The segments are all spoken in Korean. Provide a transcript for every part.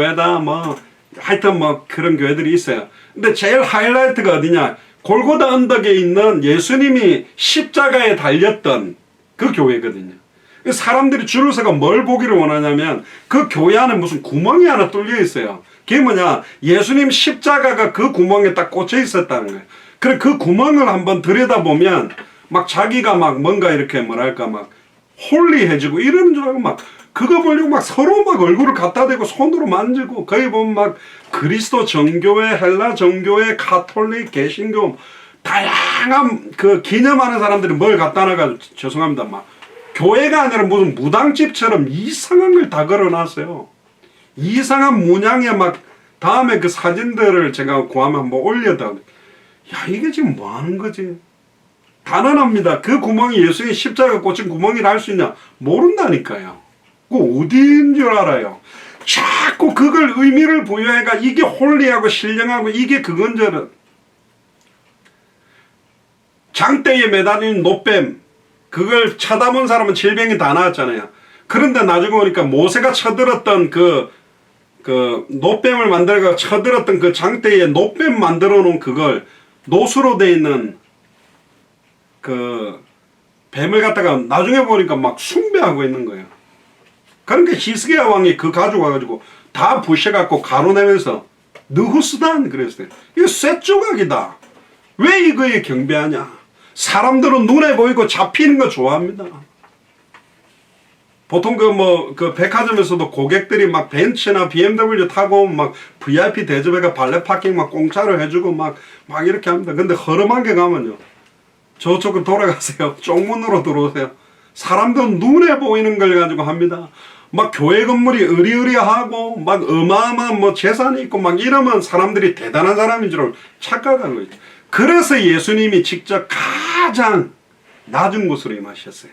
교회다 뭐 하여튼 뭐 그런 교회들이 있어요. 근데 제일 하이라이트가 어디냐? 골고다 언덕에 있는 예수님이 십자가에 달렸던 그 교회거든요. 사람들이 줄을 서가 뭘 보기를 원하냐면 그 교회 안에 무슨 구멍이 하나 뚫려 있어요. 그게 뭐냐? 예수님 십자가가 그 구멍에 딱 꽂혀 있었다는 거예요. 그래 그 구멍을 한번 들여다보면 막 자기가 막 뭔가 이렇게 뭐랄까 막 홀리해지고 이러는 줄 알고 막 그거 보려고 막 서로 막 얼굴을 갖다 대고 손으로 만지고 거기 보면 막 그리스도 정교회, 헬라 정교회, 가톨릭, 개신교 다양한 그 기념하는 사람들이 뭘 갖다 놔가지고 죄송합니다 막 교회가 아니라 무슨 무당집처럼 이상한 걸 다 걸어놨어요. 이상한 문양에 막 다음에 그 사진들을 제가 구하면 한번 올려다. 야 이게 지금 뭐 하는 거지? 단언합니다. 그 구멍이 예수의 십자가 꽂힌 구멍이라 할 수 있냐? 모른다니까요. 그 어디인 줄 알아요. 자꾸 그걸 의미를 부여해가 이게 홀리하고 신령하고 이게 그건 줄은 장대에 매달린 노뱀 그걸 쳐다본 사람은 질병이 다 나왔잖아요. 그런데 나중에 보니까 모세가 쳐들었던 그 노뱀을 만들어가 쳐들었던 그 장대에 노뱀 만들어 놓은 그걸 노수로 돼 있는 그 뱀을 갖다가 나중에 보니까 막 숭배하고 있는 거예요. 그러니까 히스기야 왕이 그 가져와가지고 다 부셔갖고 가로내면서 느후스단 그랬어요. 이거 쇠조각이다. 왜 이거에 경배하냐? 사람들은 눈에 보이고 잡히는 거 좋아합니다. 보통 그 백화점에서도 고객들이 막 벤츠나 BMW 타고 막 VIP 대접해가 발레 파킹 막 공짜로 해주고 막 이렇게 합니다. 근데 허름한 게 가면요. 저쪽으로 돌아가세요. 쪽문으로 들어오세요. 사람들은 눈에 보이는 걸 가지고 합니다. 막 교회 건물이 으리으리하고 막 어마어마한 뭐 재산이 있고 막 이러면 사람들이 대단한 사람인 줄 착각하는 거죠. 그래서 예수님이 직접 가장 낮은 곳으로 임하셨어요.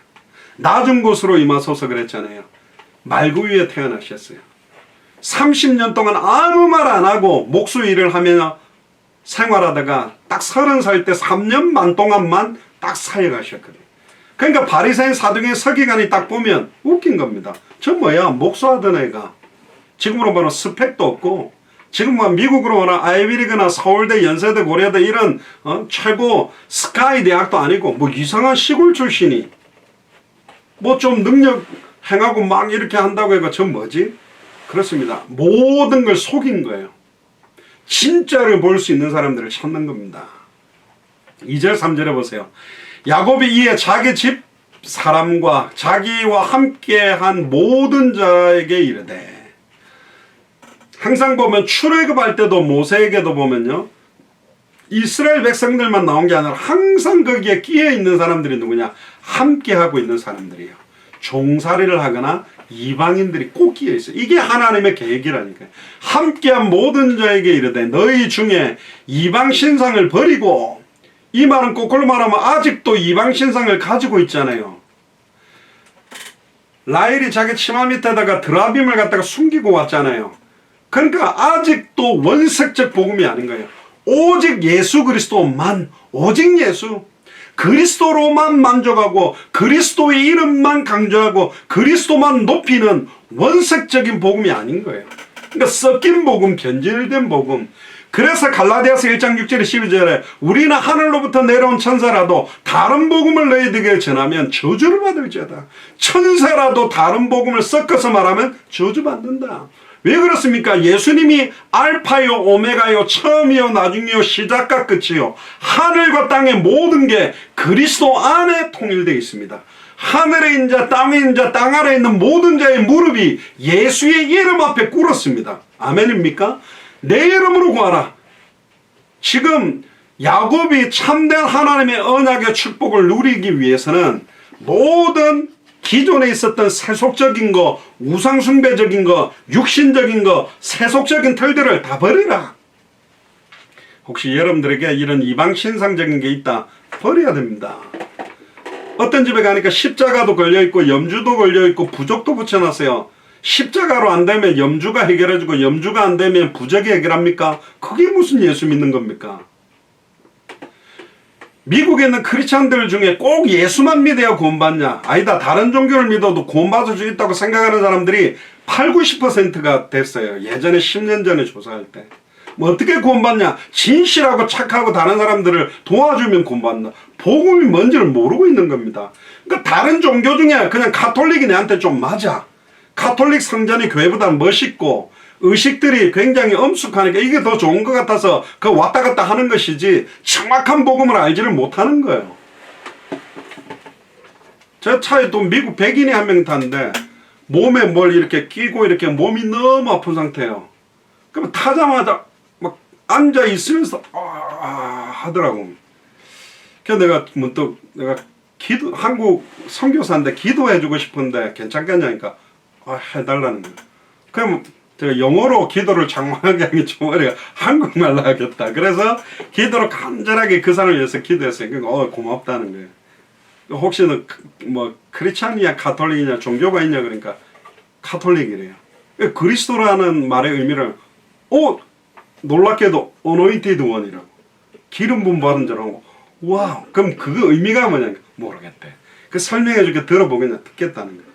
낮은 곳으로 임하소서 그랬잖아요. 말구 위에 태어나셨어요. 30년 동안 아무 말 안 하고 목수 일을 하며 생활하다가 딱 30살 때 3년 반 동안만 딱 사역하셨거든요. 그러니까 바리새인 사두개인 서기관이 딱 보면 웃긴 겁니다. 저 뭐야 목수하던 애가 지금으로 보면 스펙도 없고 지금 뭐 미국으로 보면 아이비리그나 서울대, 연세대, 고려대 이런 최고 스카이 대학도 아니고 뭐 이상한 시골 출신이 뭐 좀 능력 행하고 막 이렇게 한다고 해가 저 뭐지? 그렇습니다. 모든 걸 속인 거예요. 진짜를 볼 수 있는 사람들을 찾는 겁니다. 2절 3절에 보세요. 야곱이 이에 자기 집 사람과 자기와 함께한 모든 자에게 이르되 항상 보면 출애굽할 때도 모세에게도 보면요. 이스라엘 백성들만 나온 게 아니라 항상 거기에 끼어 있는 사람들이 누구냐? 함께하고 있는 사람들이에요. 종살이를 하거나 이방인들이 꼭 끼어 있어요. 이게 하나님의 계획이라니까요. 함께한 모든 자에게 이르되 너희 중에 이방 신상을 버리고 이 말은 거꾸로 말하면 아직도 이방 신상을 가지고 있잖아요. 라헬이 자기 치마 밑에다가 드라빔을 갖다가 숨기고 왔잖아요. 그러니까 아직도 원색적 복음이 아닌 거예요. 오직 예수 그리스도만, 오직 예수 그리스도로만 만족하고 그리스도의 이름만 강조하고 그리스도만 높이는 원색적인 복음이 아닌 거예요. 그러니까 섞인 복음, 변질된 복음. 그래서 갈라디아서 1장 6절에 12절에 우리는 하늘로부터 내려온 천사라도 다른 복음을 너희에게 전하면 저주를 받을지어다. 천사라도 다른 복음을 섞어서 말하면 저주받는다. 왜 그렇습니까? 예수님이 알파요 오메가요 처음이요 나중이요 시작과 끝이요 하늘과 땅의 모든 게 그리스도 안에 통일되어 있습니다. 하늘에 있는 자 땅에 있는 자 땅 아래에 있는 모든 자의 무릎이 예수의 이름 앞에 꿇었습니다. 아멘입니까? 내 이름으로 구하라. 지금 야곱이 참된 하나님의 언약의 축복을 누리기 위해서는 모든 기존에 있었던 세속적인 거, 우상숭배적인 거, 육신적인 거, 세속적인 틀들을 다 버리라. 혹시 여러분들에게 이런 이방신상적인 게 있다, 버려야 됩니다. 어떤 집에 가니까 십자가도 걸려있고 염주도 걸려있고 부적도 붙여놨어요. 십자가로 안 되면 염주가 해결해주고 염주가 안 되면 부적이 해결합니까? 그게 무슨 예수 믿는 겁니까? 미국에 있는 크리스찬들 중에 꼭 예수만 믿어야 구원받냐? 아니다. 다른 종교를 믿어도 구원받을 수 있다고 생각하는 사람들이 8, 90%가 됐어요. 예전에 10년 전에 조사할 때. 뭐 어떻게 구원받냐? 진실하고 착하고 다른 사람들을 도와주면 구원받는다. 복음이 뭔지를 모르고 있는 겁니다. 그러니까 다른 종교 중에 그냥 가톨릭이 내한테 좀 맞아. 가톨릭 성전이 교회보다 멋있고 의식들이 굉장히 엄숙하니까 이게 더 좋은 것 같아서 그 왔다 갔다 하는 것이지 정확한 복음을 알지를 못하는 거예요. 제 차에 또 미국 백인이 한 명 탔는데 몸에 뭘 이렇게 끼고 이렇게 몸이 너무 아픈 상태예요. 그럼 타자마자 막 앉아 있으면서 하더라고. 그래서 내가 문득 내가 한국 선교사인데 기도해주고 싶은데 괜찮겠냐니까 해달라는 거예요. 그럼 제가 영어로 기도를 장황하게 하기 좀 어려요. 한국말로 하겠다. 그래서 기도를 간절하게 그 사람을 위해서 기도했어요. 그러니까 고맙다는 거예요. 혹시 너 뭐 크리스찬이냐 가톨릭이냐 종교가 있냐 그러니까 가톨릭이래요. 그리스도라는 말의 의미를 놀랍게도 어노인티드 원이라고 기름 부음 받은 자라고. 와우. 그럼 그 의미가 뭐냐 모르겠대. 그 설명해 줄게 들어보겠냐 듣겠다는 거예요.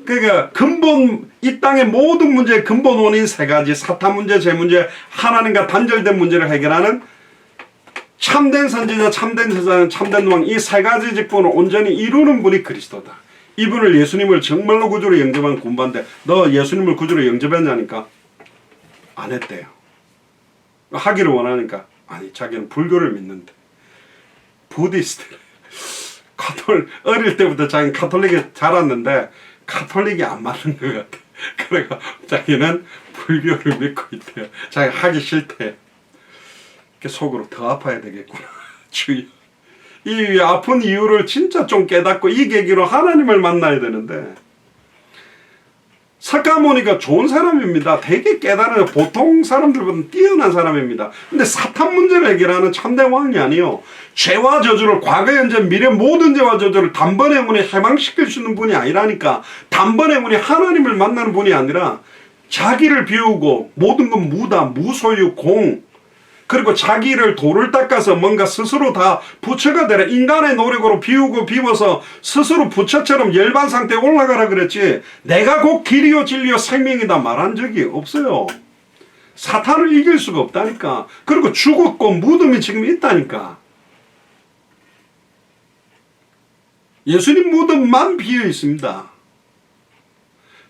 그러니까 근본 이 땅의 모든 문제의 근본 원인 세 가지 사탄 문제, 죄 문제, 하나님과 단절된 문제를 해결하는 참된 선지자, 참된 제사장, 참된 왕 이 세 가지 직분을 온전히 이루는 분이 그리스도다. 이분을 예수님을 정말로 구주로 영접한 군반데 너 예수님을 구주로 영접했냐니까 안 했대요. 하기를 원하니까 아니 자기는 불교를 믿는데 부디스트 어릴 때부터 자기는 가톨릭에 자랐는데 가톨릭이 안 맞는 것 같아. 그래가 자기는 불교를 믿고 있대요. 자기 하기 싫대. 속으로 더 아파야 되겠구나. 주의. 이 아픈 이유를 진짜 좀 깨닫고 이 계기로 하나님을 만나야 되는데 사카모니가 좋은 사람입니다. 되게 깨달은 보통 사람들보다 뛰어난 사람입니다. 근데 사탄 문제를 해결하는 참된 왕이 아니요. 죄와 저주를 과거, 현재, 미래 모든 죄와 저주를 단번에 우리 해방시킬 수 있는 분이 아니라니까. 단번에 우리 하나님을 만나는 분이 아니라 자기를 비우고 모든 건 무다, 무소유, 공 그리고 자기를 돌을 닦아서 뭔가 스스로 다 부처가 되라. 인간의 노력으로 비우고 비워서 스스로 부처처럼 열반 상태에 올라가라 그랬지. 내가 곧 길이요 진리요 생명이다 말한 적이 없어요. 사탄을 이길 수가 없다니까. 그리고 죽었고 무덤이 지금 있다니까. 예수님 무덤만 비어 있습니다.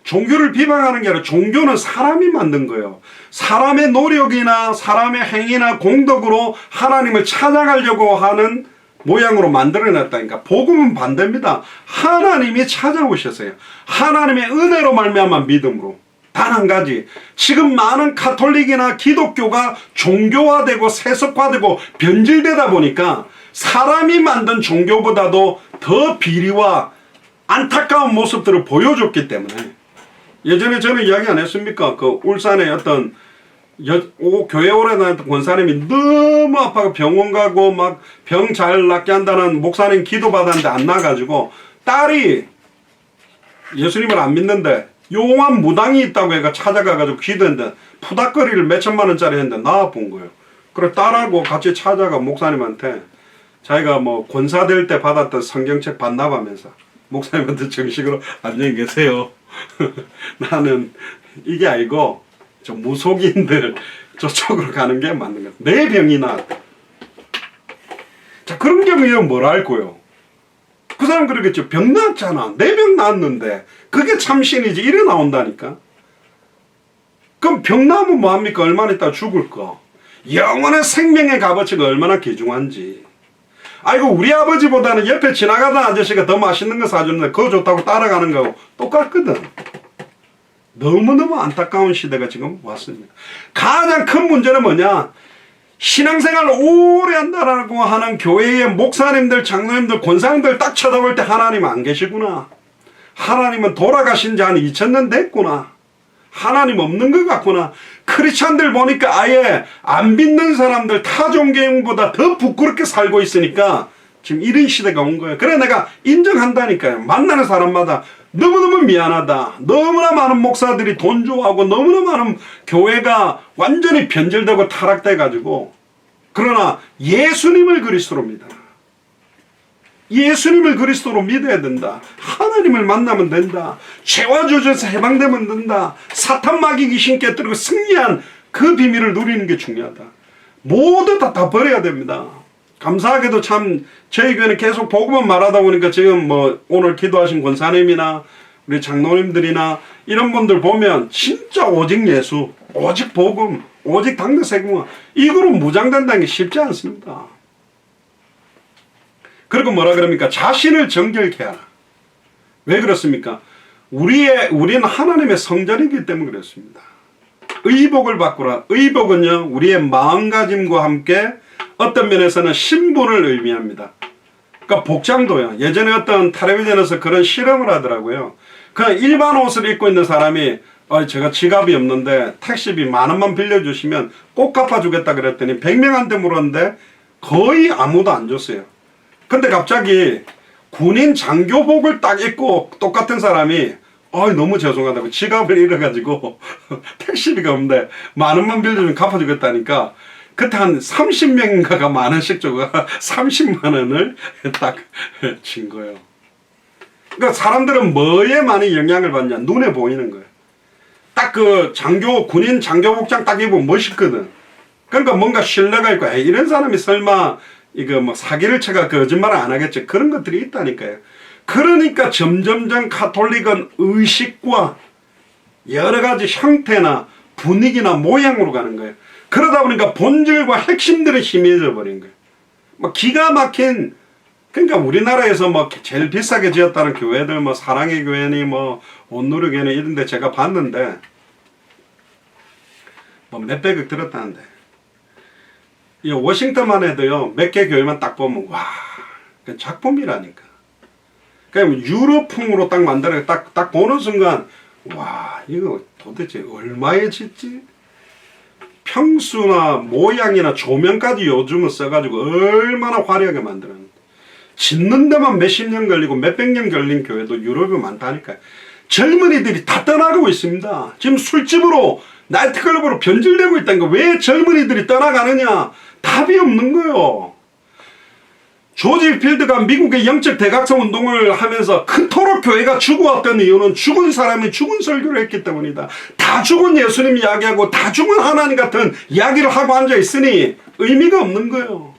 종교를 비방하는 게 아니라 종교는 사람이 만든 거예요. 사람의 노력이나 사람의 행위나 공덕으로 하나님을 찾아가려고 하는 모양으로 만들어냈다니까. 복음은 반대입니다. 하나님이 찾아오셨어요. 하나님의 은혜로 말미암아 믿음으로. 단 한 가지. 지금 많은 가톨릭이나 기독교가 종교화되고 세속화되고 변질되다 보니까 사람이 만든 종교보다도 더 비리와 안타까운 모습들을 보여줬기 때문에 예전에 저는 이야기 안 했습니까? 그 울산에 어떤 교회 오래 다녔던 권사님이 너무 아파서 병원 가고 막 병 잘 낫게 한다는 목사님 기도 받았는데 안 나가지고 딸이 예수님을 안 믿는데 용한 무당이 있다고 해가 찾아가가지고 기도했는데 푸닥거리를 몇천만 원짜리 했는데 나아본 거예요. 그래 딸하고 같이 찾아가 목사님한테 자기가 뭐 권사 될 때 받았던 성경책 반납하면서 목사님한테 정식으로 안녕히 계세요. 나는 이게 아니고 저 무속인들 저쪽으로 가는 게 맞는 거야. 내 병이 나았다. 자 그런 경우에는 뭘 알고요? 그 사람 그러겠죠. 병 나았잖아. 내 병 나았는데 그게 참신이지. 이래 나온다니까. 그럼 병 나면 뭐합니까? 얼마나 있다가 죽을 거. 영원한 생명의 값어치가 얼마나 귀중한지. 아이고 우리 아버지보다는 옆에 지나가던 아저씨가 더 맛있는 거 사주는데 그거 좋다고 따라가는 거하고 똑같거든. 너무너무 안타까운 시대가 지금 왔습니다. 가장 큰 문제는 뭐냐? 신앙생활을 오래 한다라고 하는 교회의 목사님들, 장로님들, 권사님들 딱 쳐다볼 때 하나님 안 계시구나. 하나님은 돌아가신 지 한 2000년 됐구나. 하나님 없는 것 같구나. 크리스찬들 보니까 아예 안 믿는 사람들 타종교인보다 더 부끄럽게 살고 있으니까 지금 이런 시대가 온 거예요. 그래 내가 인정한다니까요. 만나는 사람마다 너무너무 미안하다. 너무나 많은 목사들이 돈 좋아하고 너무나 많은 교회가 완전히 변질되고 타락돼가지고 그러나 예수님을 그리스도로 믿어라. 예수님을 그리스도로 믿어야 된다. 하나님을 만나면 된다. 죄와 저주에서 해방되면 된다. 사탄 마귀 귀신 깨뜨리고 승리한 그 비밀을 누리는 게 중요하다. 모두 다 버려야 됩니다. 감사하게도 참 저희 교회는 계속 복음만 말하다 보니까 지금 뭐 오늘 기도하신 권사님이나 우리 장로님들이나 이런 분들 보면 진짜 오직 예수, 오직 복음, 오직 당대 세공화, 이거로 무장된다는 게 쉽지 않습니다. 그리고 뭐라 그럽니까? 자신을 정결케 하라. 왜 그렇습니까? 우리는 하나님의 성전이기 때문에 그렇습니다. 의복을 바꾸라. 의복은요, 우리의 마음가짐과 함께 어떤 면에서는 신분을 의미합니다. 그러니까 복장도요. 예전에 어떤 텔레비전에서 그런 실험을 하더라고요. 그냥 일반 옷을 입고 있는 사람이 제가 지갑이 없는데 택시비 10,000원만 빌려주시면 꼭 갚아주겠다 그랬더니 100명한테 물었는데 거의 아무도 안 줬어요. 근데 갑자기 군인 장교복을 딱 입고 똑같은 사람이 너무 죄송하다고 지갑을 잃어가지고 택시비가 없는데 10,000원만 빌려주면 갚아주겠다니까 그때 한 30명인가가 10,000원씩 주고 30만원을 딱 진 거예요. 그러니까 사람들은 뭐에 많이 영향을 받냐? 눈에 보이는 거예요. 딱 그 군인 장교복장 딱 입으면 멋있거든. 그러니까 뭔가 신뢰가 있고, 이런 사람이 설마 이거 뭐 사기를 쳐가 거짓말을 안 하겠지. 그런 것들이 있다니까요. 그러니까 점점점 가톨릭은 의식과 여러 가지 형태나 분위기나 모양으로 가는 거예요. 그러다 보니까 본질과 핵심들이 희미해져 버린 거예요. 뭐 기가 막힌, 그러니까 우리나라에서 뭐 제일 비싸게 지었다는 교회들, 뭐 사랑의 교회니 뭐 온누리 교회니 이런 데 제가 봤는데 뭐 몇백억 들었다는데 이 워싱턴만 해도요 몇 개 교회만 딱 보면 와, 그 작품이라니까. 그냥 유럽풍으로 딱 만들어 딱 보는 순간 와, 이거 도대체 얼마에 짓지? 평수나 모양이나 조명까지 요즘은 써가지고 얼마나 화려하게 만들었는데 짓는 데만 몇십 년 걸리고 몇백 년 걸린 교회도 유럽에 많다니까요. 젊은이들이 다 떠나가고 있습니다. 지금 술집으로 나이트클럽으로 변질되고 있다니까. 왜 젊은이들이 떠나가느냐? 답이 없는 거예요. 조지 필드가 미국의 영적 대각성 운동을 하면서 그토록 교회가 죽어왔던 이유는 죽은 사람이 죽은 설교를 했기 때문이다. 다 죽은 예수님 이야기하고 다 죽은 하나님 같은 이야기를 하고 앉아 있으니 의미가 없는 거예요.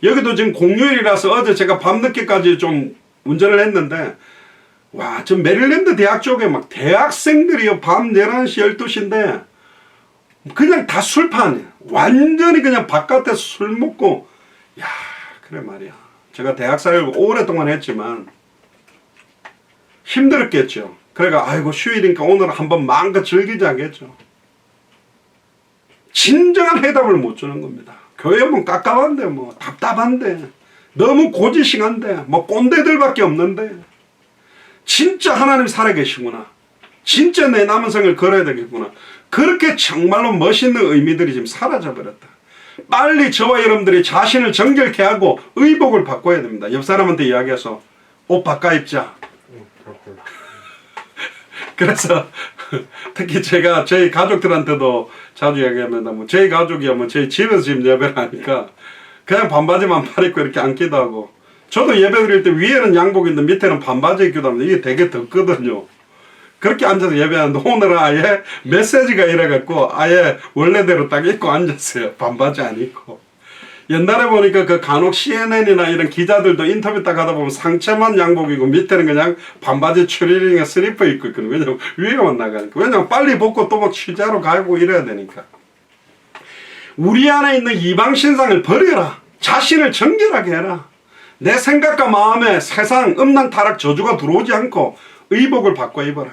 여기도 지금 공휴일이라서 어제 제가 밤늦게까지 좀 운전을 했는데 와, 저 메릴랜드 대학 쪽에 막 대학생들이요 밤 11시 12시인데 그냥 다 술판이에요. 완전히 그냥 바깥에서 술 먹고. 야, 그래 말이야. 제가 대학 사회를 오랫동안 했지만 힘들었겠죠. 그러니까 아이고 휴일이니까 오늘 한번 마음껏 즐기지 않겠죠. 진정한 해답을 못 주는 겁니다. 교회 뭐 깝깝한데 뭐 답답한데 너무 고지식한데 뭐 꼰대들밖에 없는데 진짜 하나님 살아계시구나. 진짜 내 남은 생을 걸어야 되겠구나. 그렇게 정말로 멋있는 의미들이 지금 사라져버렸다. 빨리 저와 여러분들이 자신을 정결케 하고 의복을 바꿔야 됩니다. 옆 사람한테 이야기해서 옷 바꿔 입자. 그래서 특히 제가 저희 가족들한테도 자주 이야기합니다. 뭐 저희 가족이야 뭐 저희 집에서 지금 예배를 하니까 그냥 반바지만 팔 입고 이렇게 앉기도 하고, 저도 예배 드릴 때 위에는 양복인데 밑에는 반바지 입기도 합니다. 이게 되게 덥거든요. 그렇게 앉아서 예배하는데 오늘은 아예 메시지가 이래갖고 아예 원래대로 딱 입고 앉았어요. 반바지 안 입고. 옛날에 보니까 그 간혹 CNN이나 이런 기자들도 인터뷰 딱 하다 보면 상체만 양복이고 밑에는 그냥 반바지 추리닝에 슬리퍼 입고 있거든요. 왜냐면 위에만 나가니까. 왜냐면 빨리 벗고 또 막 취재하러 가고 이래야 되니까. 우리 안에 있는 이방 신상을 버려라. 자신을 정결하게 해라. 내 생각과 마음에 세상 음란 타락 저주가 들어오지 않고 의복을 바꿔 입어라.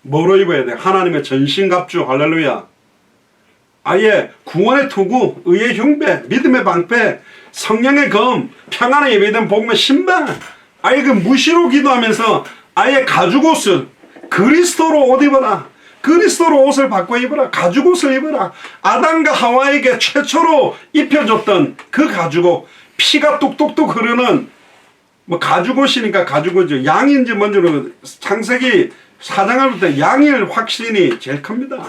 뭐로 입어야 돼? 하나님의 전신갑주. 할렐루야. 아예 구원의 투구, 의의 흉배, 믿음의 방패, 성령의 검, 평안의 예배된 복음의 신발. 아예 그 무시로 기도하면서 아예 가죽옷을 그리스도로 옷 입어라. 그리스도로 옷을 바꿔 입어라. 가죽옷을 입어라. 아담과 하와에게 최초로 입혀줬던 그 가죽옷, 피가 뚝뚝뚝 흐르는 뭐 가죽옷이니까 가죽옷이죠. 양인지 뭔지는 창세기 4장을 볼 때 양일 확신이 제일 큽니다.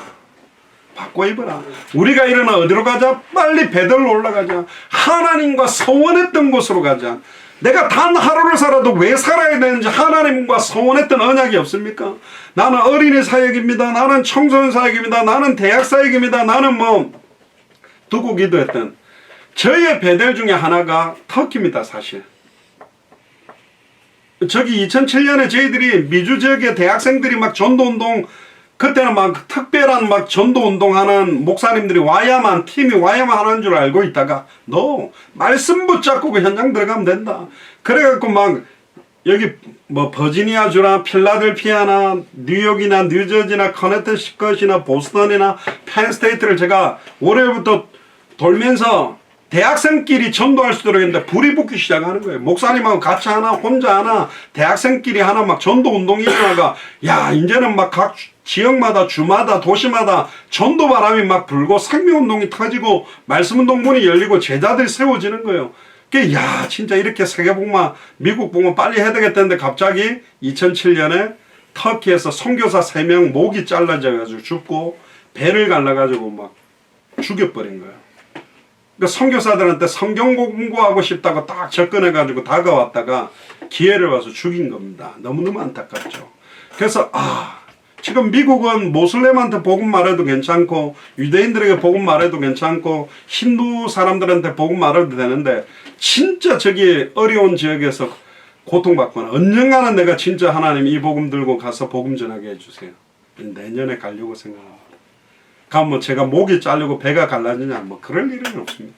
바꿔 입어라. 우리가 일어나 어디로 가자? 빨리 베들로 올라가자. 하나님과 서원했던 곳으로 가자. 내가 단 하루를 살아도 왜 살아야 되는지 하나님과 서원했던 언약이 없습니까? 나는 어린이 사역입니다. 나는 청소년 사역입니다. 나는 대학 사역입니다. 나는 뭐 두고 기도했던 저의 베델 중에 하나가 터키입니다. 사실 저기 2007년에 저희들이 미주 지역의 대학생들이 막 전도운동, 그때는 막 특별한 막 전도운동하는 목사님들이 와야만, 팀이 와야만 하는 줄 알고 있다가 너 말씀 붙잡고 그 현장 들어가면 된다. 그래갖고 막 여기 뭐 버지니아주나 필라델피아나 뉴욕이나 뉴저지나 커네티컷이나 보스턴이나 펜스테이트를 제가 월요일부터 돌면서 대학생끼리 전도할 수 있도록 했는데 불이 붙기 시작하는 거예요. 목사님하고 같이 하나 혼자 하나 대학생끼리 하나 막 전도운동이 일어나가 야 이제는 막 각 지역마다 주마다 도시마다 전도바람이 막 불고 생명운동이 터지고 말씀운동 문이 열리고 제자들이 세워지는 거예요. 야 진짜 이렇게 세계복음화 미국 복음화 빨리 해야 되겠다는데 갑자기 2007년에 터키에서 선교사 3명 목이 잘라져 가지고 죽고 배를 갈라가지고 막 죽여버린 거예요. 그러니까 선교사들한테 성경 공부하고 싶다고 딱 접근해가지고 다가왔다가 기회를 와서 죽인 겁니다. 너무너무 안타깝죠. 그래서 지금 미국은 모슬렘한테 복음 말해도 괜찮고 유대인들에게 복음 말해도 괜찮고 힌두 사람들한테 복음 말해도 되는데 진짜 저기 어려운 지역에서 고통받거나 언젠가는 내가 진짜 하나님 이 복음 들고 가서 복음 전하게 해주세요. 내년에 가려고 생각합니다. 뭐 제가 목이 잘리고 배가 갈라지냐 뭐 그럴 일은 없습니다.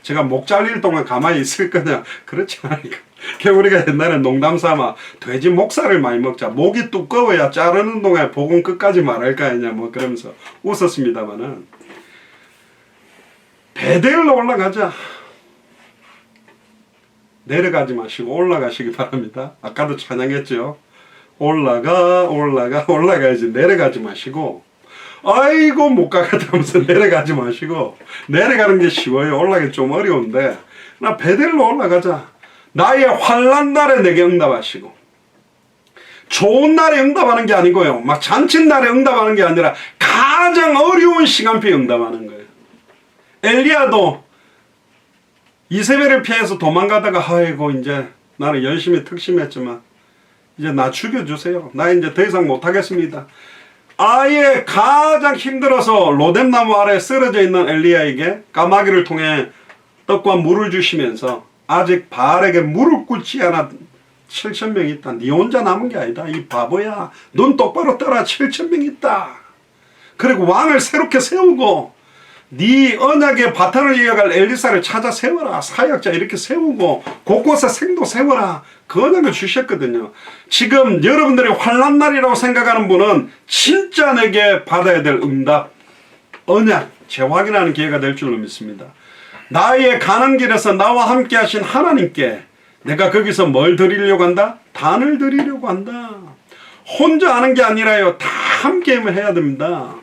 제가 목 잘릴 동안 가만히 있을 거냐 그렇지 않으니까. 우리가 옛날에 농담삼아 돼지 목살을 많이 먹자 목이 두꺼워야 자르는 동안 복음 끝까지 말할 거 아니냐 뭐 그러면서 웃었습니다만은 베델로 올라가자. 내려가지 마시고 올라가시기 바랍니다. 아까도 찬양했죠. 올라가야지 내려가지 마시고 아이고 못 가겠다면서 내려가지 마시고 내려가는 게 쉬워요. 올라가기 좀 어려운데 나 베델로 올라가자. 나의 환난 날에 내게 응답하시고 좋은 날에 응답하는 게 아니고요. 막 잔칫날에 응답하는 게 아니라 가장 어려운 시간표에 응답하는 거예요. 엘리야도 이세벨을 피해서 도망가다가 아이고 이제 나는 열심히 특심했지만 이제 나 죽여주세요. 나 이제 더 이상 못하겠습니다. 아예 가장 힘들어서 로뎀나무 아래 쓰러져 있는 엘리야에게 까마귀를 통해 떡과 물을 주시면서 아직 바알에게 물을 꿇지 않아 7,000명 있다. 네 혼자 남은 게 아니다. 이 바보야. 눈 똑바로 떠라. 7,000명 있다. 그리고 왕을 새롭게 세우고 네 언약의 바탕을 이어갈 엘리사를 찾아 세워라. 사역자 이렇게 세우고 곳곳에 생도 세워라. 그 언약을 주셨거든요. 지금 여러분들이 환난 날이라고 생각하는 분은 진짜 내게 받아야 될 응답, 언약 재확인하는 기회가 될 줄로 믿습니다. 나의 가는 길에서 나와 함께 하신 하나님께 내가 거기서 뭘 드리려고 한다? 단을 드리려고 한다. 혼자 하는 게 아니라요. 다 함께 해야 됩니다.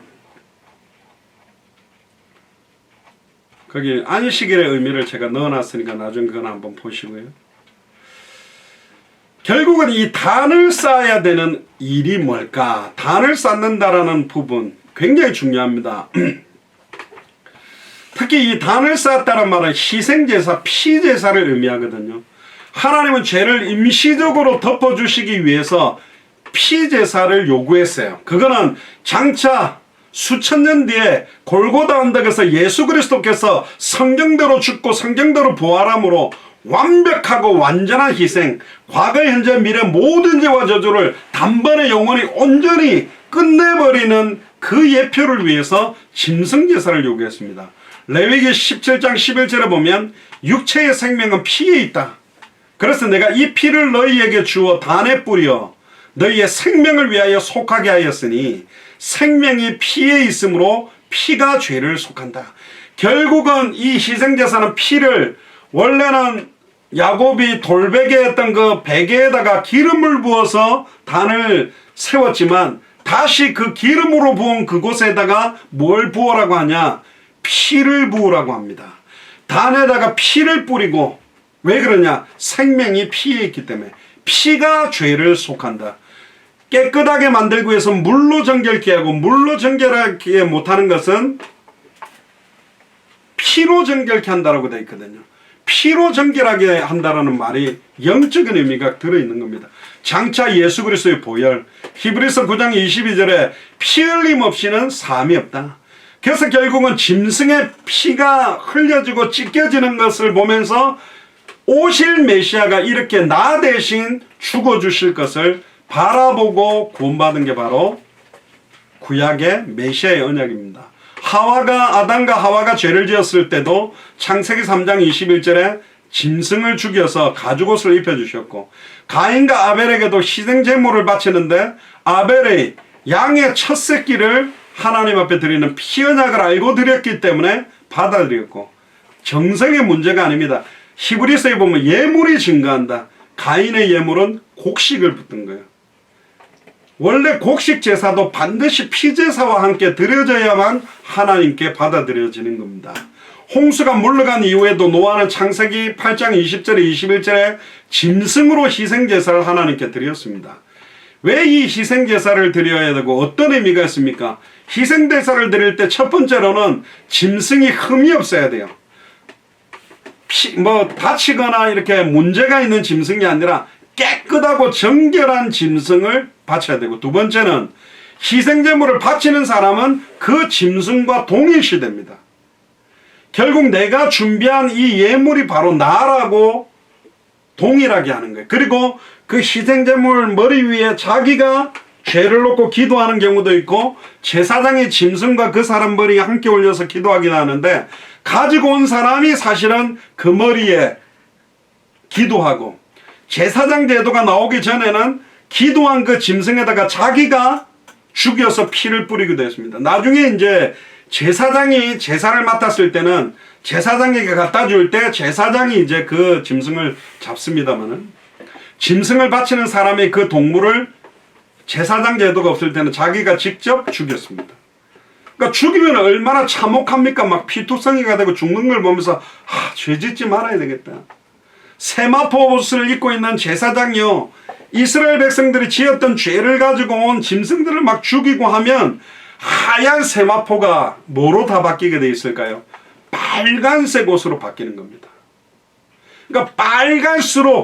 거기 안식일의 의미를 제가 넣어놨으니까 나중에 그건 한번 보시고요. 결국은 이 단을 쌓아야 되는 일이 뭘까? 단을 쌓는다라는 부분 굉장히 중요합니다. 특히 이 단을 쌓았다는 말은 희생제사, 피제사를 의미하거든요. 하나님은 죄를 임시적으로 덮어주시기 위해서 피제사를 요구했어요. 그거는 장차 수천 년 뒤에 골고다 언덕에서 예수 그리스도께서 성경대로 죽고 성경대로 부활함으로 완벽하고 완전한 희생, 과거, 현재, 미래 모든 죄와 저주를 단번에 영원히 온전히 끝내버리는 그 예표를 위해서 짐승제사를 요구했습니다. 레위기 17장 11절에 보면 육체의 생명은 피에 있다. 그래서 내가 이 피를 너희에게 주어 단에 뿌려 너희의 생명을 위하여 속하게 하였으니 생명이 피에 있으므로 피가 죄를 속한다. 결국은 이 희생제사는 피를 원래는 야곱이 돌베개 했던 그 베개에다가 기름을 부어서 단을 세웠지만 다시 그 기름으로 부은 그곳에다가 뭘 부으라고 하냐? 피를 부으라고 합니다. 단에다가 피를 뿌리고 왜 그러냐? 생명이 피에 있기 때문에 피가 죄를 속한다. 깨끗하게 만들기 위해서 물로 정결케 하고, 물로 정결하게 못하는 것은 피로 정결케 한다라고 되어 있거든요. 피로 정결하게 한다라는 말이 영적인 의미가 들어있는 겁니다. 장차 예수 그리스도의 보혈, 히브리서 9장 22절에 피 흘림 없이는 사함이 없다. 그래서 결국은 짐승의 피가 흘려지고 찢겨지는 것을 보면서 오실 메시아가 이렇게 나 대신 죽어주실 것을 바라보고 구원받은 게 바로 구약의 메시아의 언약입니다. 아담과 하와가 죄를 지었을 때도 창세기 3장 21절에 짐승을 죽여서 가죽옷을 입혀주셨고, 가인과 아벨에게도 희생제물을 바치는데 아벨의 양의 첫 새끼를 하나님 앞에 드리는 피언약을 알고 드렸기 때문에 받아들였고, 정성의 문제가 아닙니다. 히브리서에 보면 예물이 증가한다. 가인의 예물은 곡식을 붙은 거예요. 원래 곡식 제사도 반드시 피제사와 함께 드려져야만 하나님께 받아들여지는 겁니다. 홍수가 물러간 이후에도 노아는 창세기 8장 20절에 21절에 짐승으로 희생제사를 하나님께 드렸습니다. 왜 이 희생제사를 드려야 되고 어떤 의미가 있습니까? 희생제사를 드릴 때 첫 번째로는 짐승이 흠이 없어야 돼요. 다치거나 이렇게 문제가 있는 짐승이 아니라 깨끗하고 정결한 짐승을 바쳐야 되고, 두 번째는 희생제물을 바치는 사람은 그 짐승과 동일시됩니다. 결국 내가 준비한 이 예물이 바로 나라고 동일하게 하는 거예요. 그리고 그 희생제물 머리 위에 자기가 죄를 놓고 기도하는 경우도 있고, 제사장이 짐승과 그 사람 머리에 함께 올려서 기도하긴 하는데, 가지고 온 사람이 사실은 그 머리에 기도하고, 제사장 제도가 나오기 전에는 기도한 그 짐승에다가 자기가 죽여서 피를 뿌리기도 했습니다. 나중에 이제 제사장이 제사를 맡았을 때는 제사장에게 갖다 줄 때 제사장이 이제 그 짐승을 잡습니다만은, 짐승을 바치는 사람이 그 동물을 제사장 제도가 없을 때는 자기가 직접 죽였습니다. 그러니까 죽이면 얼마나 참혹합니까? 막 피투성이가 되고 죽는 걸 보면서 죄 짓지 말아야 되겠다. 세마포 옷을 입고 있는 제사장이요, 이스라엘 백성들이 지었던 죄를 가지고 온 짐승들을 막 죽이고 하면 하얀 세마포가 뭐로 다 바뀌게 돼 있을까요? 빨간색 옷으로 바뀌는 겁니다. 그러니까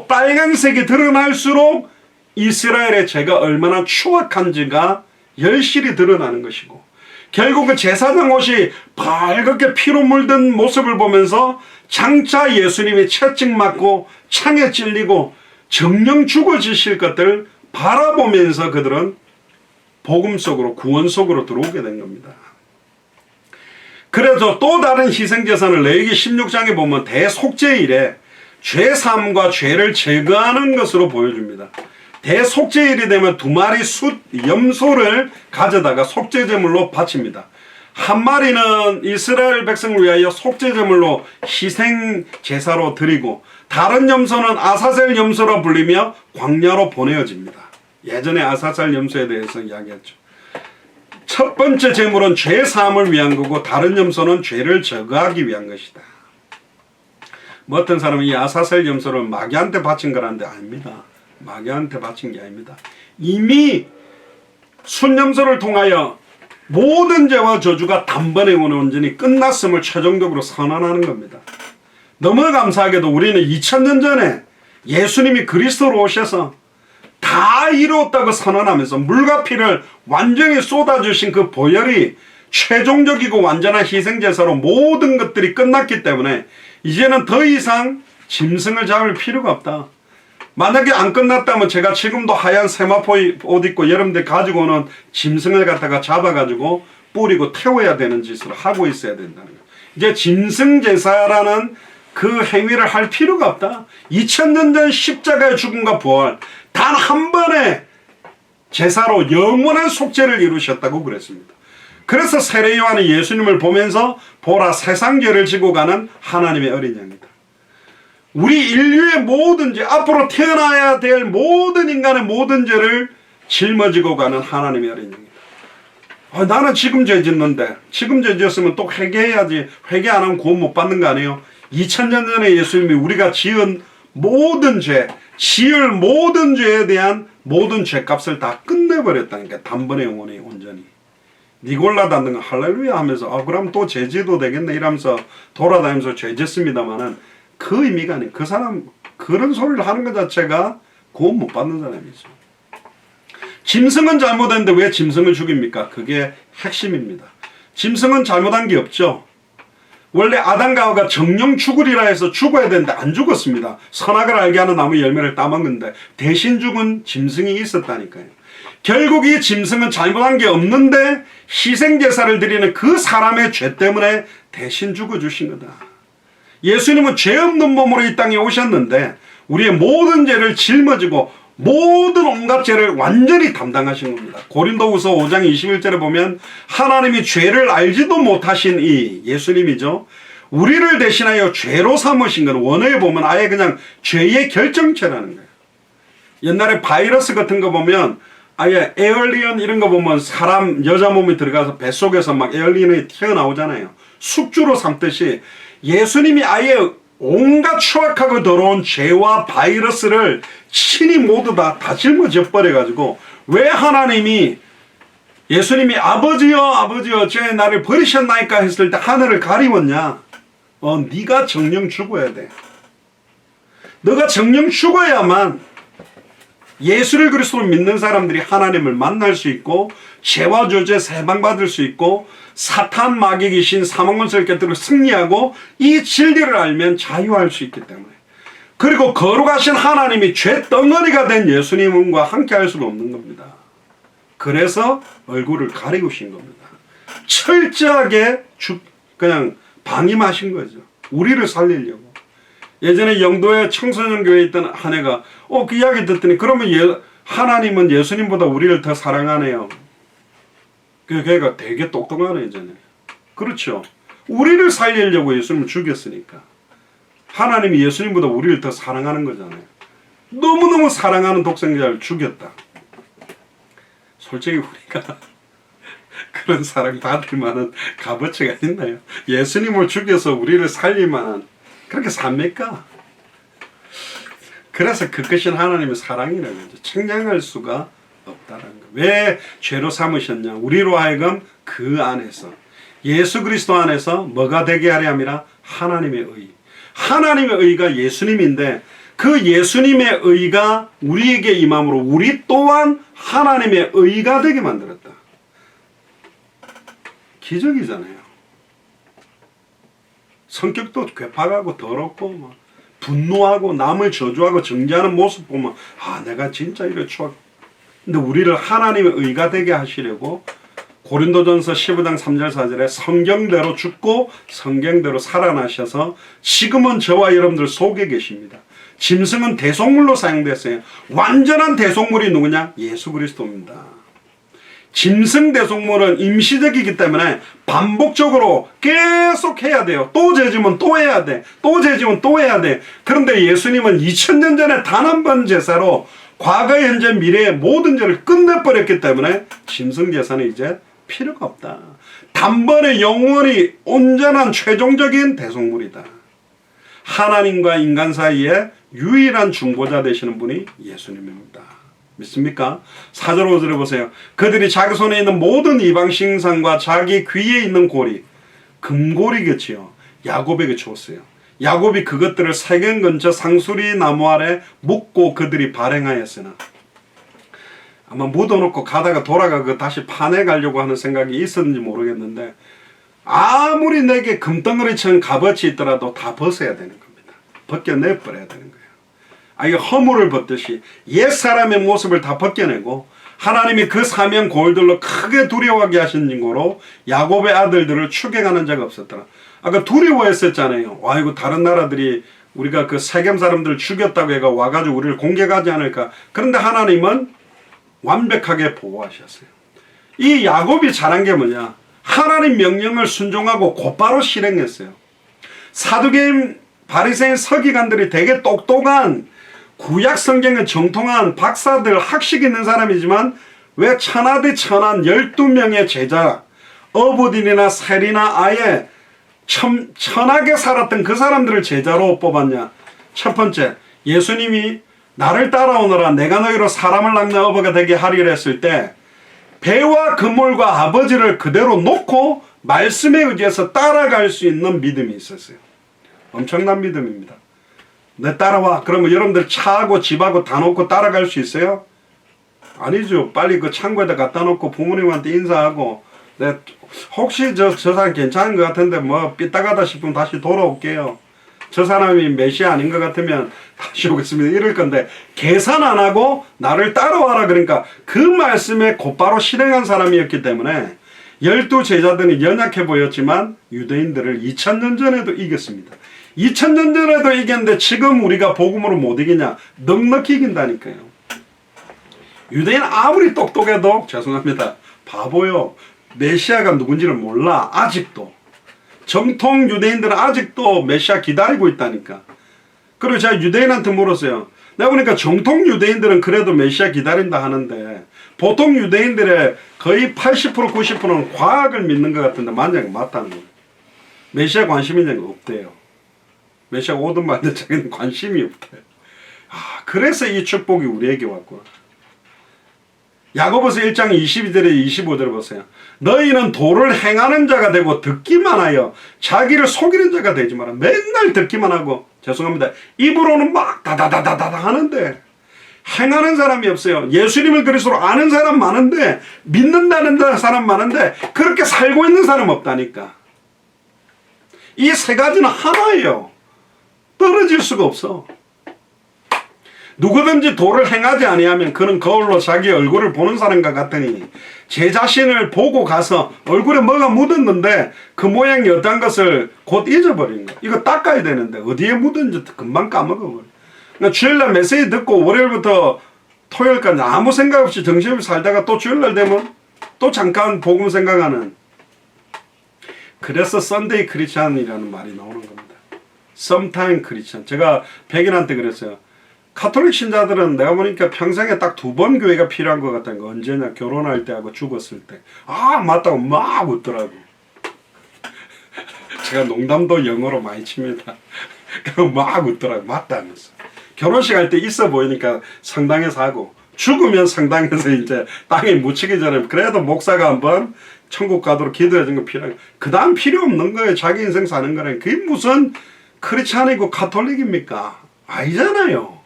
빨간색이 드러날수록 이스라엘의 죄가 얼마나 추악한지가 열실히 드러나는 것이고, 결국은 제사장 옷이 빨갛게 피로 물든 모습을 보면서 장차 예수님이 채찍 맞고 창에 찔리고 정령 죽어지실 것들 바라보면서 그들은 복음 속으로, 구원 속으로 들어오게 된 겁니다. 그래서 또 다른 희생제사는 레위기 16장에 보면 대속죄일에 죄사함과 죄를 제거하는 것으로 보여줍니다. 대속죄일이 되면 2마리 숫 염소를 가져다가 속죄제물로 바칩니다. 한 마리는 이스라엘 백성을 위하여 속죄제물로 희생제사로 드리고, 다른 염소는 아사셀 염소라 불리며 광야로 보내어집니다. 예전에 아사셀 염소에 대해서 이야기했죠. 첫 번째 제물은 죄사함을 위한 거고, 다른 염소는 죄를 제거하기 위한 것이다. 어떤 사람은 이 아사셀 염소를 마귀한테 바친 거라는데 아닙니다. 마귀한테 바친 게 아닙니다. 이미 순염소를 통하여 모든 죄와 저주가 단번에 온전히 끝났음을 최종적으로 선언하는 겁니다. 너무 감사하게도 우리는 2000년 전에 예수님이 그리스도로 오셔서 다 이루었다고 선언하면서 물과 피를 완전히 쏟아주신 그 보혈이 최종적이고 완전한 희생제사로 모든 것들이 끝났기 때문에 이제는 더 이상 짐승을 잡을 필요가 없다. 만약에 안 끝났다면 제가 지금도 하얀 세마포 옷 입고 여러분들 가지고 오는 짐승을 갖다가 잡아가지고 뿌리고 태워야 되는 짓을 하고 있어야 된다는 거예요. 이제 짐승 제사라는 그 행위를 할 필요가 없다. 2000년 전 십자가의 죽음과 부활, 단 한 번의 제사로 영원한 속죄를 이루셨다고 그랬습니다. 그래서 세례 요한이 예수님을 보면서 보라, 세상 죄를 지고 가는 하나님의 어린 양이다. 우리 인류의 모든 죄, 앞으로 태어나야 될 모든 인간의 모든 죄를 짊어지고 가는 하나님의 어린 양이다. 나는 지금 죄 짓는데, 지금 죄 지었으면 또 회개해야지, 회개 안 하면 구원 못 받는 거 아니에요? 2000년 전에 예수님이 우리가 지은 모든 죄, 지을 모든 죄에 대한 모든 죄값을 다 끝내버렸다니까. 단번에 영원히 온전히. 니골라 닫는 거 할렐루야 하면서 그럼 또 죄지도 되겠네 이러면서 돌아다니면서 죄 짓습니다만은 그 의미가 아니에요. 그 사람 그런 소리를 하는 것 자체가 구원 못 받는 사람이죠. 짐승은 잘못했는데 왜 짐승을 죽입니까? 그게 핵심입니다. 짐승은 잘못한 게 없죠. 원래 아담과 하와가 정령 죽으리라 해서 죽어야 되는데 안 죽었습니다. 선악을 알게 하는 나무 열매를 따먹는데 대신 죽은 짐승이 있었다니까요. 결국 이 짐승은 잘못한 게 없는데 희생제사를 드리는 그 사람의 죄 때문에 대신 죽어주신 거다. 예수님은 죄 없는 몸으로 이 땅에 오셨는데 우리의 모든 죄를 짊어지고 모든 온갖 죄를 완전히 담당하신 겁니다. 고린도후서 5장 21절에 보면 하나님이 죄를 알지도 못하신 이 예수님이죠. 우리를 대신하여 죄로 삼으신 건 원어에 보면 아예 그냥 죄의 결정체라는 거예요. 옛날에 바이러스 같은 거 보면 아예 에얼리언 이런 거 보면 사람 여자 몸이 들어가서 뱃속에서 막 에얼리언이 튀어나오잖아요. 숙주로 삼듯이 예수님이 아예 온갖 추악하고 더러운 죄와 바이러스를 친히 모두 다 짊어져 버려가지고 왜 하나님이 예수님이 아버지여 죄 나를 버리셨나이까 했을 때 하늘을 가리웠냐? 네가 정령 죽어야 돼. 너가 정령 죽어야만 예수를 그리스도로 믿는 사람들이 하나님을 만날 수 있고 죄와 저주에 해방받을 수 있고 사탄 마귀 귀신 사망권세를 깨뜨리고 승리하고 이 진리를 알면 자유할 수 있기 때문에 그리고 거룩하신 하나님이 죄 덩어리가 된 예수님과 함께 할 수가 없는 겁니다. 그래서 얼굴을 가리우신 겁니다. 철저하게 그냥 방임하신 거죠. 우리를 살리려고. 예전에 영도에 청소년 교회에 있던 한 애가 그 이야기 듣더니 그러면 하나님은 예수님보다 우리를 더 사랑하네요. 그 걔가 되게 똑똑하네 예전에. 그렇죠. 우리를 살리려고 예수님을 죽였으니까. 하나님이 예수님보다 우리를 더 사랑하는 거잖아요. 너무너무 사랑하는 독생자를 죽였다. 솔직히 우리가 그런 사랑 받을 만한 값어치가 있나요? 예수님을 죽여서 우리를 살릴 만한 그렇게 삽니까? 그래서 그 크신 하나님의 사랑이라는 거죠. 측량할 수가 없다는 거. 왜 죄로 삼으셨냐? 우리로 하여금 그 안에서 예수 그리스도 안에서 뭐가 되게 하려 함이라? 하나님의 의. 하나님의 의가 예수님인데 그 예수님의 의가 우리에게 임함으로 우리 또한 하나님의 의가 되게 만들었다. 기적이잖아요. 성격도 괴팍하고 더럽고 막 분노하고 남을 저주하고 정죄하는 모습 보면 내가 진짜 이래 추악. 근데 우리를 하나님의 의가 되게 하시려고 고린도전서 15장 3절 4절에 성경대로 죽고 성경대로 살아나셔서 지금은 저와 여러분들 속에 계십니다. 짐승은 대속물로 사용됐어요. 완전한 대속물이 누구냐? 예수 그리스도입니다. 짐승 대속물은 임시적이기 때문에 반복적으로 계속 해야 돼요. 또 죄지면 또 해야 돼. 또 죄지면 또 해야 돼. 그런데 예수님은 2000년 전에 단 한 번 제사로 과거, 현재, 미래의 모든 죄를 끝내버렸기 때문에 짐승 제사는 이제 필요가 없다. 단번에 영원히 온전한 최종적인 대속물이다. 하나님과 인간 사이에 유일한 중보자 되시는 분이 예수님입니다. 믿습니까? 4절 5절에 보세요. 그들이 자기 손에 있는 모든 이방신상과 자기 귀에 있는 고리, 금고리겠지요. 야곱에게 주었어요. 야곱이 그것들을 세겜 근처 상수리 나무 아래 묻고 그들이 발행하였으나 아마 묻어놓고 가다가 돌아가고 다시 파내 가려고 하는 생각이 있었는지 모르겠는데 아무리 내게 금덩어리처럼 값어치 있더라도 다 벗어야 되는 겁니다. 벗겨내버려야 되는 거예요. 이게 허물을 벗듯이 옛사람의 모습을 다 벗겨내고 하나님이 그 사명 고울들로 크게 두려워하게 하신 증거로 야곱의 아들들을 추격하는 자가 없었더라. 아까 두려워했었잖아요. 이거 다른 나라들이 우리가 그 세겜 사람들을 죽였다고 해가 와가지고 우리를 공격하지 않을까. 그런데 하나님은 완벽하게 보호하셨어요. 이 야곱이 잘한 게 뭐냐? 하나님 명령을 순종하고 곧바로 실행했어요. 사두개인 바리새인 서기관들이 되게 똑똑한 구약 성경에 정통한 박사들 학식 있는 사람이지만 왜 천하대 천한 12명의 제자 어부딘이나 세리나 아예 천하게 살았던 그 사람들을 제자로 뽑았냐? 첫 번째, 예수님이 나를 따라오너라 내가 너희로 사람을 낚는 어부가 되게 하리라 했을 때 배와 그물과 아버지를 그대로 놓고 말씀에 의지해서 따라갈 수 있는 믿음이 있었어요. 엄청난 믿음입니다. 내 따라와. 그러면 여러분들 차하고 집하고 다 놓고 따라갈 수 있어요? 아니죠. 빨리 그 창고에다 갖다 놓고 부모님한테 인사하고 혹시 저 사람 괜찮은 것 같은데 뭐 삐딱하다 싶으면 다시 돌아올게요. 저 사람이 메시아 아닌 것 같으면 다시 오겠습니다. 이럴 건데 계산 안 하고 나를 따라와라 그러니까 그 말씀에 곧바로 실행한 사람이었기 때문에 12 제자들이 연약해 보였지만 유대인들을 2000년 전에도 이겼습니다. 2000년 전에도 이겼는데 지금 우리가 복음으로 못 이기냐? 넉넉히 이긴다니까요. 유대인 아무리 똑똑해도 죄송합니다. 바보요. 메시아가 누군지를 몰라. 아직도. 정통 유대인들은 아직도 메시아 기다리고 있다니까. 그리고 제가 유대인한테 물었어요. 내가 보니까 정통 유대인들은 그래도 메시아 기다린다 하는데 보통 유대인들의 거의 80% 90%는 과학을 믿는 것 같은데 만약에 맞다는 거예요. 메시아 관심 있는 거 없대요. 메시아가 오든 말든 자기는 관심이 없대요. 그래서 이 축복이 우리에게 왔구나. 야고보서 1장 22절에 25절을 보세요. 너희는 도를 행하는 자가 되고 듣기만 하여 자기를 속이는 자가 되지 마라. 맨날 듣기만 하고 죄송합니다. 입으로는 막 다다다다다 하는데 행하는 사람이 없어요. 예수님을 그리스도로 아는 사람 많은데 믿는다는 사람 많은데 그렇게 살고 있는 사람 없다니까. 이 세 가지는 하나예요. 떨어질 수가 없어. 누구든지 도를 행하지 아니하면 그는 거울로 자기 얼굴을 보는 사람과 같으니 제 자신을 보고 가서 얼굴에 뭐가 묻었는데 그 모양이 어떤 것을 곧 잊어버리는 거야. 이거 닦아야 되는데 어디에 묻었는지 금방 까먹어버려. 그러니까 주일날 메시지 듣고 월요일부터 토요일까지 아무 생각 없이 정신없이 살다가 또 주일날 되면 또 잠깐 복음 생각하는. 그래서 썬데이 크리스찬이라는 말이 나오는 겁니다. sometime 크리스찬. 제가 백인한테 그랬어요. 카톨릭 신자들은 내가 보니까 평생에 딱 2번 교회가 필요한 것 같다는 거. 언제냐? 결혼할 때 하고 죽었을 때. 맞다고 막 웃더라고. 제가 농담도 영어로 많이 칩니다. 막 웃더라고. 맞다면서. 결혼식 할 때 있어 보이니까 성당에서 하고 죽으면 성당에서 이제 땅에 묻히기 전에 그래도 목사가 한번 천국 가도록 기도해 준 거 필요한. 그 다음 필요 없는 거예요. 자기 인생 사는 거는. 그게 무슨 크리스찬이고 카톨릭입니까? 아니잖아요.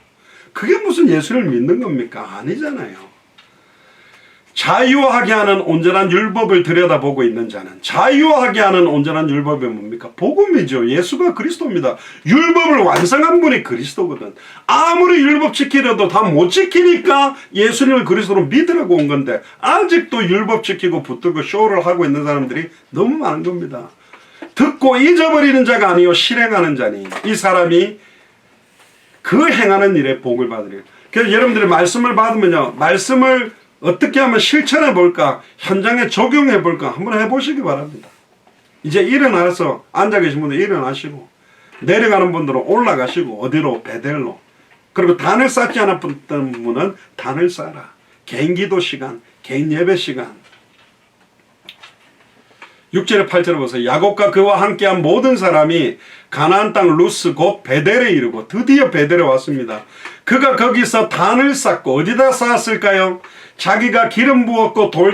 그게 무슨 예수를 믿는 겁니까? 아니잖아요. 자유하게 하는 온전한 율법을 들여다보고 있는 자는 자유하게 하는 온전한 율법이 뭡니까? 복음이죠. 예수가 그리스도입니다. 율법을 완성한 분이 그리스도거든. 아무리 율법 지키려도 다 못 지키니까 예수님을 그리스도로 믿으라고 온 건데 아직도 율법 지키고 붙들고 쇼를 하고 있는 사람들이 너무 많은 겁니다. 듣고 잊어버리는 자가 아니요 실행하는 자니 이 사람이 그 행하는 일에 복을 받으리라. 그래서 여러분들이 말씀을 받으면요. 말씀을 어떻게 하면 실천해 볼까? 현장에 적용해 볼까? 한번 해보시기 바랍니다. 이제 일어나서 앉아 계신 분들 일어나시고 내려가는 분들은 올라가시고 어디로? 베델로. 그리고 단을 쌓지 않았던 분은 단을 쌓아라. 개인 기도 시간, 개인 예배 시간. 6절에 8절에 보세요. 야곱과 그와 함께한 모든 사람이 가나안 땅 루스 곧 베델에 이르고 드디어 베델에 왔습니다. 그가 거기서 단을 쌓고 어디다 쌓았을까요? 자기가 기름 부었고 돌